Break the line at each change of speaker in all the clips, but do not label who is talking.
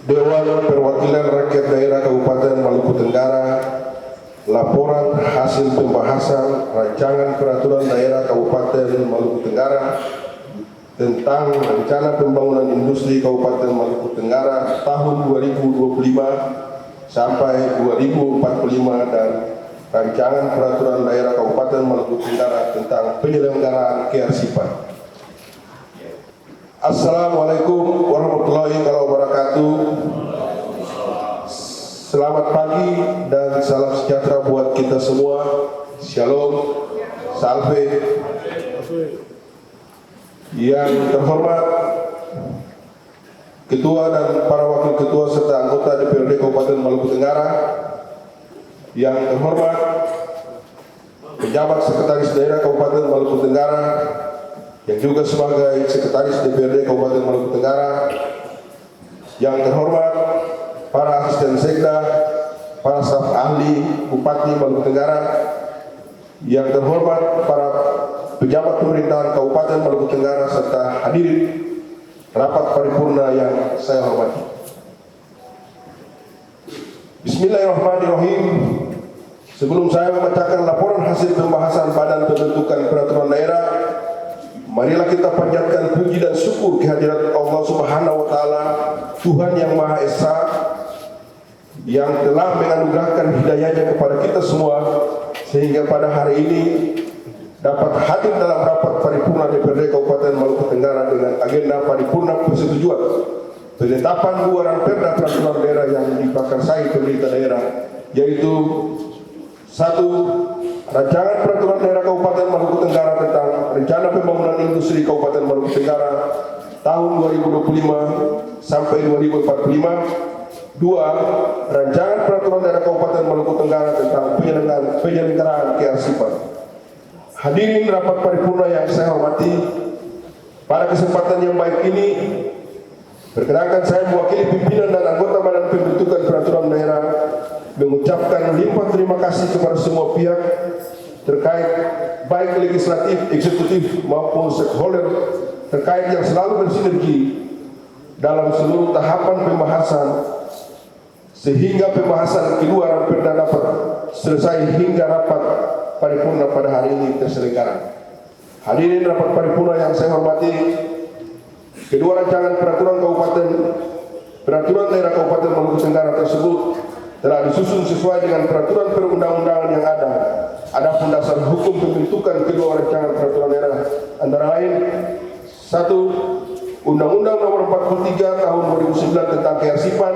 Dewan Perwakilan Rakyat Daerah Kabupaten Maluku Tenggara, laporan hasil pembahasan rancangan peraturan daerah Kabupaten Maluku Tenggara tentang rencana pembangunan industri Kabupaten Maluku Tenggara tahun 2025 sampai 2045 dan rancangan peraturan daerah Kabupaten Maluku Tenggara tentang penyelenggaraan kearsipan. Assalamualaikum warahmatullahi wabarakatuh. Selamat pagi dan salam sejahtera buat kita semua. Shalom, salve. Yang terhormat Ketua dan para Wakil Ketua serta anggota DPRD Kabupaten Maluku Tenggara, yang terhormat Pejabat Sekretaris Daerah Kabupaten Maluku Tenggara, yang juga sebagai Sekretaris DPRD Kabupaten Maluku Tenggara, yang terhormat para asisten sekda, para staf ahli Bupati Maluku Tenggara, yang terhormat para pejabat pemerintahan Kabupaten Maluku Tenggara serta hadirin rapat paripurna yang saya hormati. Bismillahirrahmanirrahim. Sebelum saya membacakan laporan hasil pembahasan Badan Pembentukan Peraturan Daerah, marilah kita panjatkan puji dan syukur kehadirat Allah Subhanahu wa Ta'ala, Tuhan yang Maha Esa, yang telah menganugerahkan hidayahnya kepada kita semua sehingga pada hari ini dapat hadir dalam rapat paripurna DPRD Kabupaten Maluku Tenggara dengan agenda paripurna persetujuan penetapan dua ranperda peraturan daerah yang diprakarsai pemerintah daerah, yaitu satu, rancangan peraturan daerah Kabupaten Maluku Tenggara tentang rencana pembangunan industri Kabupaten Maluku Tenggara tahun 2025 sampai 2045. Dua, rancangan peraturan daerah Kabupaten Maluku Tenggara tentang penyelenggaraan kearsipan. Hadirin rapat paripurna yang saya hormati, pada kesempatan yang baik ini perkenankan saya mewakili pimpinan dan anggota Badan Pembentukan Peraturan Daerah mengucapkan limpah terima kasih kepada semua pihak terkait, baik legislatif, eksekutif maupun stakeholder terkait yang selalu bersinergi dalam seluruh tahapan pembahasan sehingga pembahasan kedua ranperda dapat selesai hingga rapat paripurna pada hari ini terselenggara. Hadirin rapat paripurna yang saya hormati, kedua rancangan peraturan daerah Kabupaten Maluku Tenggara tersebut telah disusun sesuai dengan peraturan perundang-undangan yang ada. Adapun dasar hukum pembentukan kedua rancangan peraturan daerah antara lain: 1. Undang-Undang Nomor 43 Tahun 2009 tentang kearsipan.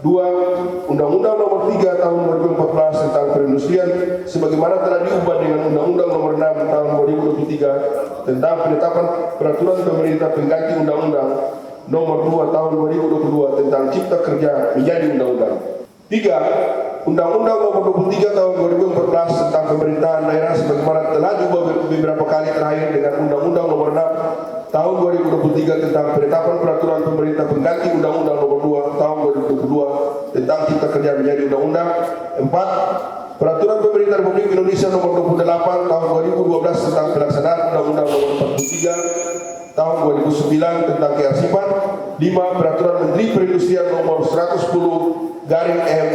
2. Undang-Undang Nomor 3 Tahun 2014 tentang perindustrian sebagaimana telah diubah dengan Undang-Undang Nomor 6 Tahun 2023 tentang penetapan peraturan pemerintah pengganti Undang-Undang Nomor 2 Tahun 2022 tentang Cipta Kerja menjadi undang-undang. 3. Undang-Undang Nomor 23 Tahun 2014 tentang pemerintahan daerah sebagaimana telah diubah beberapa kali terakhir dengan Undang-Undang Nomor 6 Tahun 2023 tentang penetapan peraturan pemerintah pengganti Undang-Undang Nomor 2 Tahun 2022 tentang Cipta Kerja menjadi undang-undang. 4. Peraturan Pemerintah Republik Indonesia Nomor 28 Tahun 2012 tentang pelaksanaan Undang-Undang Nomor 43 Tahun 2009 tentang kearsipan. 5. Peraturan Menteri Perindustrian Nomor 110 M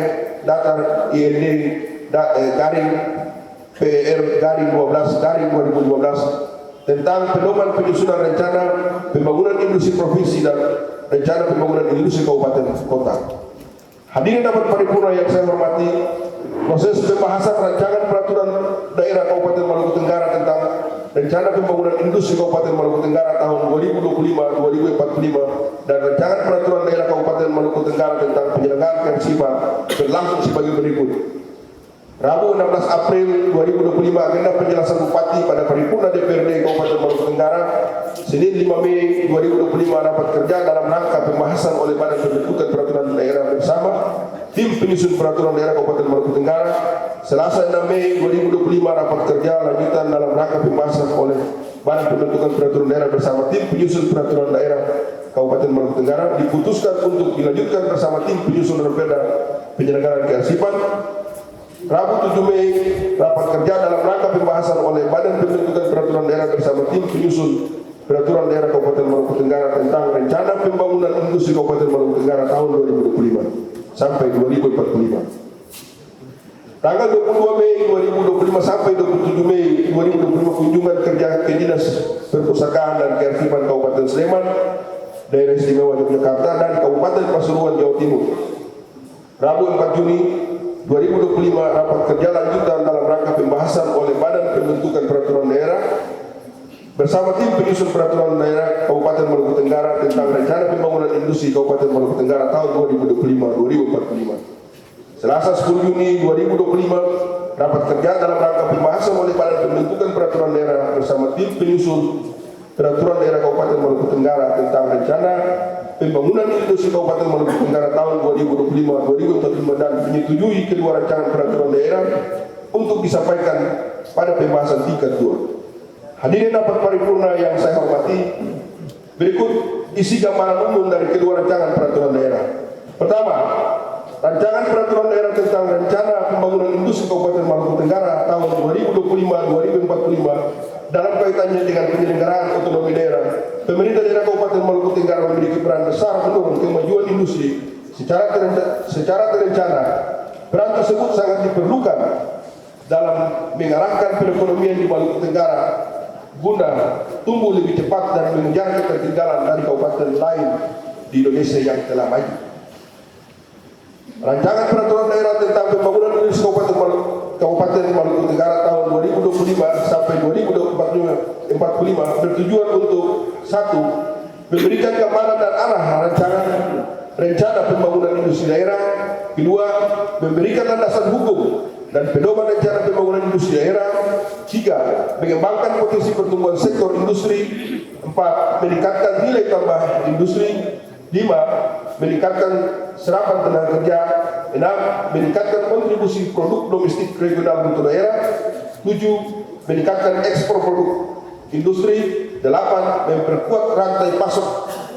datar IND garing PR garing 12 garing 2015 tentang pedoman penyusunan rencana pembangunan industri provinsi dan rencana pembangunan industri kabupaten kota. Hadirin rapat paripurna yang saya hormati, proses pembahasan rancangan peraturan daerah Kabupaten Maluku Tenggara tentang rencana pembangunan industri Kabupaten Maluku Tenggara tahun 2025-2045 dan rancangan peraturan daerah Kabupaten Maluku Tenggara tentang penyelenggaraan kearsipan berlangsung sebagai berikut. Rabu 16 April 2025 agenda penjelasan Bupati pada paripurna DPRD Kabupaten Maluku Tenggara. Senin 5 Mei 2025 rapat kerja dalam rangka pembahasan oleh Badan Pembentukan Peraturan Daerah bersama tim penyusun peraturan daerah Kabupaten Maluku Tenggara. Selasa 6 Mei 2025 rapat kerja lanjutan dalam rangka pembahasan oleh Badan Pembentukan Peraturan Daerah bersama tim penyusun peraturan daerah Kabupaten Maluku Tenggara diputuskan untuk dilanjutkan bersama tim penyusun ranperda penyelenggaraan kearsipan. Rabu 7 Mei rapat kerja dalam rangka pembahasan oleh Badan Pembentukan Peraturan Daerah bersama tim penyusun peraturan daerah Kabupaten Maluku Tenggara tentang rencana pembangunan Industri Kabupaten Maluku Tenggara tahun 2025 sampai 2045. Tanggal 22 Mei 2025 sampai 27 Mei 2025 kunjungan kerja ke Dinas Perpustakaan dan Kearifan Kabupaten Sleman, Daerah Istimewa Yogyakarta dan Kabupaten Pasuruan, Jawa Timur. Rabu 4 Juni 2025 rapat kerja lanjutan dalam rangka pembahasan oleh Badan Pembentukan Peraturan Daerah bersama tim penyusun peraturan daerah Kabupaten Maluku Tenggara tentang rencana pembangunan industri Kabupaten Maluku Tenggara tahun 2025-2045. Selasa 10 Juni 2025 rapat kerja dalam rangka pembahasan oleh Badan Pembentukan Peraturan Daerah bersama tim penyusun peraturan daerah Kabupaten Maluku Tenggara tentang rencana pembangunan industri Kabupaten Maluku Tenggara tahun 2025-2045 dan menyetujui kedua rancangan peraturan daerah untuk disampaikan pada pembahasan tingkat 2. Hadirin rapat paripurna yang saya hormati, berikut isi gambaran umum dari kedua rancangan peraturan daerah. Pertama, rancangan peraturan daerah tentang rencana pembangunan industri Kabupaten Maluku Tenggara tahun 2025-2045 dalam kaitannya dengan penyelenggaraan otonomi daerah. Pemerintah daerah Kabupaten Maluku Tenggara memiliki peran besar mendorong kemajuan industri secara terencana. Peran tersebut sangat diperlukan dalam mengarahkan perekonomian di Maluku Tenggara guna tumbuh lebih cepat dan mengejar ketertinggalan dari kabupaten lain di Indonesia yang telah maju. Rancangan peraturan daerah tentang pembangunan industri Kabupaten Maluku Tenggara tahun 2025 sampai 2045 bertujuan untuk: 1. Memberikan gambaran dan arah rencana pembangunan industri daerah. 2. Memberikan landasan hukum dan pedoman rencana pembangunan industri daerah. 3. Mengembangkan potensi pertumbuhan sektor industri. 4. Meningkatkan nilai tambah industri. 5. Meningkatkan serapan tenaga kerja. 6. Meningkatkan kontribusi produk domestik regional untuk daerah. 7. Meningkatkan ekspor produk industri. 8. Memperkuat rantai pasok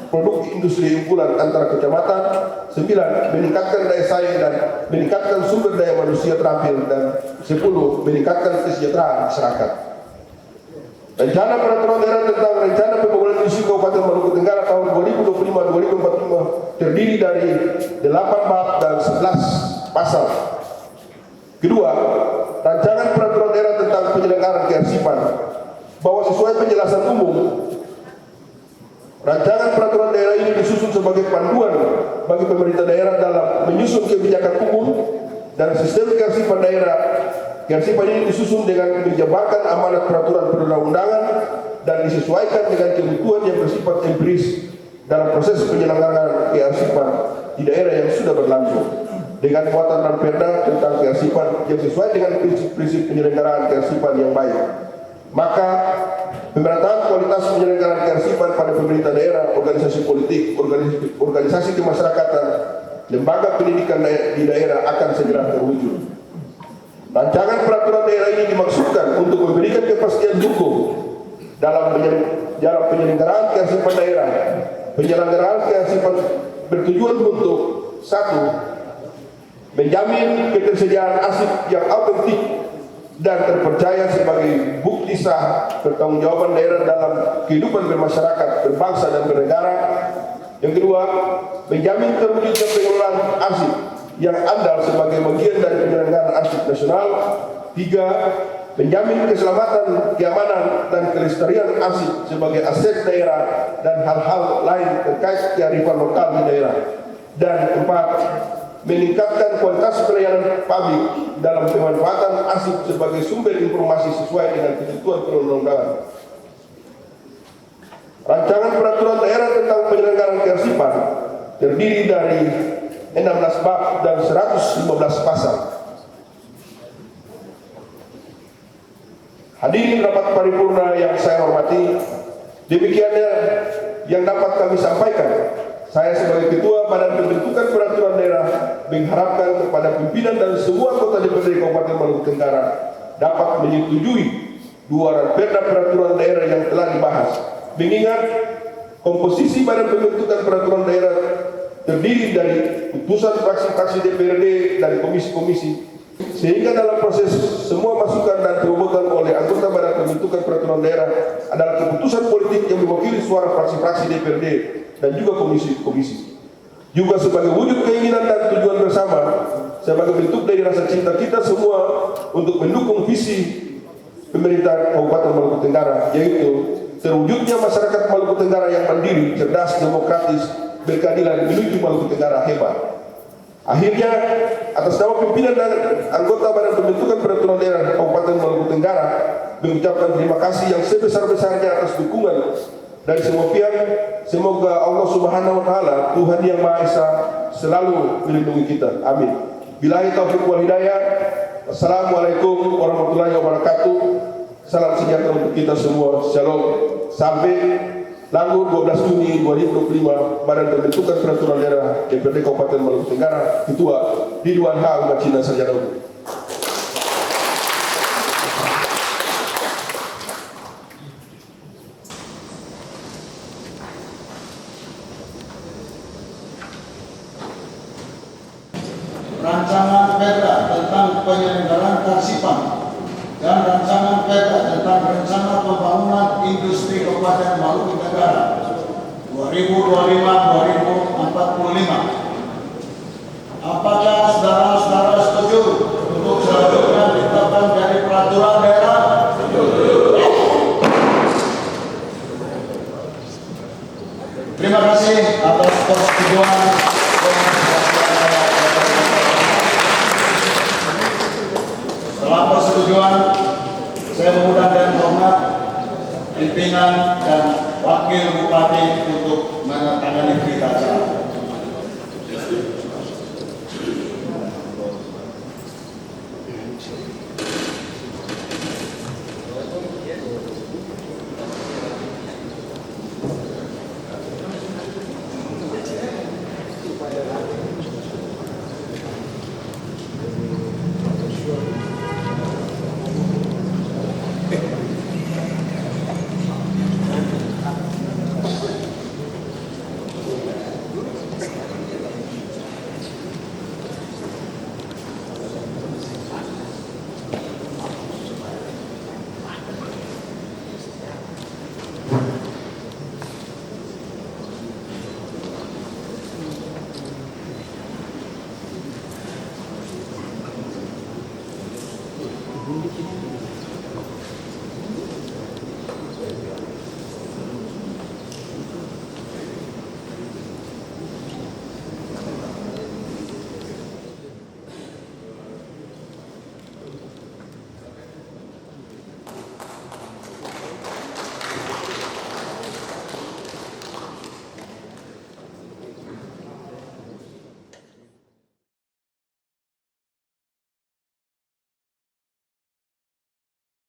produk industri unggulan antara kecamatan. 9. Meningkatkan daya saing dan meningkatkan sumber daya manusia terampil. Dan 10. Meningkatkan kesejahteraan masyarakat. Rencana peraturan daerah tentang rencana pembangunan industri Kabupaten Maluku Tenggara tahun 2025-2045 terdiri dari 8 bab dan 11 pasal. Kedua, rancangan peraturan daerah tentang penyelenggaraan kearsipan, bahwa sesuai penjelasan umum, rancangan peraturan daerah ini disusun sebagai panduan bagi pemerintah daerah dalam menyusun kebijakan umum dan sistem kearsipan daerah. Kearsipan ini disusun dengan menjabarkan amanat peraturan perundang-undangan dan disesuaikan dengan kebutuhan yang bersifat empiris dalam proses penyelenggaraan kearsipan di daerah yang sudah berlangsung, dengan muatan dan perda tentang kearsipan yang sesuai dengan prinsip-prinsip penyelenggaraan kearsipan yang baik. Maka pemerataan kualitas penyelenggaraan kearsipan pada pemerintah daerah, organisasi politik, organisasi kemasyarakatan, lembaga pendidikan di daerah akan segera terwujud. Rancangan peraturan daerah ini dimaksudkan untuk memberikan kepastian hukum dalam penyelenggaraan kearsipan daerah. Penyelenggaraan kearsipan bertujuan untuk: 1. Menjamin ketersediaan arsip yang autentik dan terpercaya sebagai bukti sah pertanggungjawaban daerah dalam kehidupan bermasyarakat, berbangsa dan bernegara. Yang kedua, menjamin terwujudnya pengelolaan arsip yang andal sebagai bagian dari penyelenggaraan arsip nasional. 3. Menjamin keselamatan, keamanan, dan kelestarian arsip sebagai aset daerah dan hal-hal lain terkait kearifan lokal di daerah. Dan 4. Meningkatkan kualitas pelayanan publik dalam pemanfaatan arsip sebagai sumber informasi sesuai dengan ketentuan perundang-undangan. Rancangan peraturan daerah tentang penyelenggaraan kearsipan terdiri dari 16 bab dan 115 pasal. Hadirin rapat paripurna yang saya hormati, demikiannya yang dapat kami sampaikan. Saya sebagai Ketua Badan Pembentukan Peraturan Daerah mengharapkan kepada pimpinan dan semua anggota DPRD Kabupaten Maluku Tenggara dapat menyetujui dua perda peraturan daerah yang telah dibahas. Mengingat komposisi Badan Pembentukan Peraturan Daerah terdiri dari putusan fraksi-fraksi DPRD dan komisi-komisi, sehingga dalam proses semua masukan dan pemobotan oleh anggota Badan Pembentukan Peraturan Daerah adalah keputusan politik yang mewakili suara fraksi-fraksi DPRD dan juga komisi-komisi. Juga sebagai wujud keinginan dan tujuan bersama, sebagai bentuk dari rasa cinta kita semua untuk mendukung visi pemerintah Kabupaten Maluku Tenggara, yaitu terwujudnya masyarakat Maluku Tenggara yang mandiri, cerdas, demokratis, berkeadilan menuju Maluku Tenggara hebat. Akhirnya, atas nama pimpinan dan anggota Badan Pembentukan Peraturan Daerah Kabupaten Maluku Tenggara mengucapkan terima kasih yang sebesar-besarnya atas dukungan dari semua pihak. Semoga Allah Subhanahu wa taala, Tuhan yang Maha Esa, selalu melindungi kita. Amin. Billahi taufiq wal hidayah. Assalamualaikum warahmatullahi wabarakatuh. Salam sejahtera untuk kita semua. Shalom. Sampai Langgur 12 Juni 2025, Badan Pembentukan Peraturan Daerah DPRD Kabupaten Maluku Tenggara, Ketua Ridwan H. Umat Cina Sarjana Hukum.
Rancangan Perda tentang penyelenggaraan Karsipan dan rancangan Perda tentang rencana pembangunan industri Kabupaten Maluku Tenggara 2025-2045. Apakah saudara-saudara setuju untuk selanjutnya ditetapkan dari peraturan daerah? Terima kasih atas persetujuan. Setelah persetujuan, saya mengundang dan hormat pimpinan dan wakil bupati untuk menandatangani berita acara.